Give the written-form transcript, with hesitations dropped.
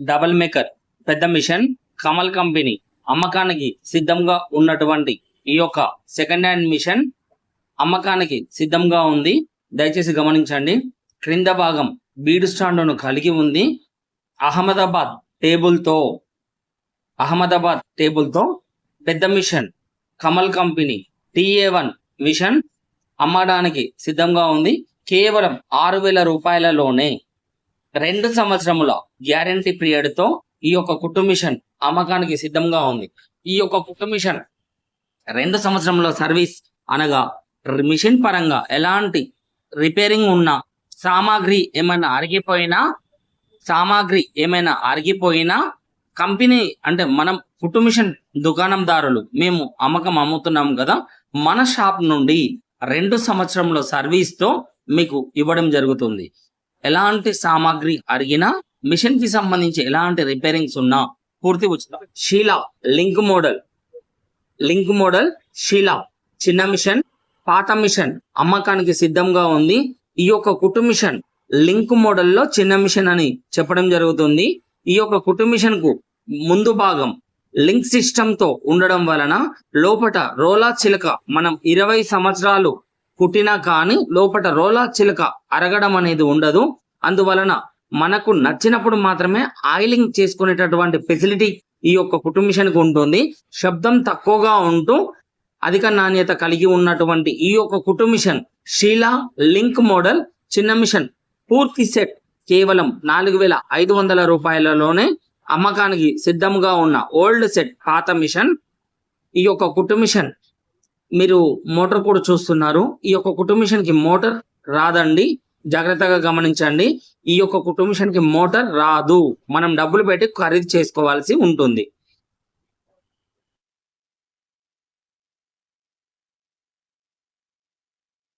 Double maker పెద్ద machine Kamal company అమ్మకానికి సిద్ధంగా ఉన్నటువంటి ఈ యొక్క సెకండ్ హ్యాండ్ మిషన్ అమ్మకానికి సిద్ధంగా ఉంది. దయచేసి గమనించండి. క్రింద భాగం బీడు స్టాండును కలిగి ఉంది. అహ్మదాబాద్ టేబుల్తో పెద్ద machine Kamal company TA1 machine అమ్మడానికి సిద్ధంగా ఉంది. కేవలం 6,000 రూపాయలలోనే 2 సంవత్సరముల గ్యారంటీ పీరియడ్తో ఈ యొక్క కుట్టు మిషన్ అమ్మకానికి సిద్ధంగా ఉంది. ఈ యొక్క కుట్టు మిషన్ 2 సంవత్సరముల సర్వీస్ అనగా మిషన్ పరంగా ఎలాంటి రిపేరింగ్ ఉన్నా సామాగ్రి ఏమైనా అరిగిపోయినా కంపెనీ అంటే మనం కుట్టు మిషన్ దుకాణందారులు మేము అమ్ముతున్నాం కదా, మన షాప్ నుండి 2 సంవత్సరముల సర్వీస్తో మీకు ఇవ్వడం జరుగుతుంది. ఎలాంటి సామాగ్రి అరిగినా మిషన్ కి సంబంధించి ఎలాంటి రిపేరింగ్స్ ఉన్నా పూర్తి ఉచితం. షీలా లింక్ మోడల్ షీలా చిన్న మిషన్ పాత మిషన్ అమ్మకానికి సిద్ధంగా ఉంది. ఈ యొక్క కుట్టు మిషన్ లింక్ మోడల్లో చిన్న మిషన్ అని చెప్పడం జరుగుతుంది. ఈ యొక్క కుట్టు మిషన్ కు ముందు భాగం లింక్ సిస్టమ్ తో ఉండడం వలన లోపట రోలా చిలక మనం 20 సంవత్సరాలు కుట్టినా కానీ లోపట రోలా చిలక అరగడం అనేది ఉండదు. అందువలన మనకు నచ్చినప్పుడు మాత్రమే ఆయిలింగ్ చేసుకునేటటువంటి ఫెసిలిటీ ఈ యొక్క కుట్టు మిషన్ కు ఉంటుంది. శబ్దం తక్కువగా ఉంటూ అధిక నాణ్యత కలిగి ఉన్నటువంటి ఈ యొక్క కుట్టు మిషన్ షీలా లింక్ మోడల్ చిన్న మిషన్ పూర్తి సెట్ కేవలం 4,500 రూపాయలలోనే అమ్మకానికి సిద్ధంగా ఉన్న ఓల్డ్ సెట్ పాత మిషన్. ఈ యొక్క కుట్టు మిషన్ మీరు మోటార్ కూడా చూస్తున్నారు. ఈ యొక్క కుట్టు మిషన్ కి మోటార్ రాదండి, జాగ్రత్తగా గమనించండి. ఈ యొక్క కుట్టు మిషన్ కి మోటార్ రాదు, మనం డబ్బులు పెట్టి ఖరీదు చేసుకోవాల్సి ఉంటుంది.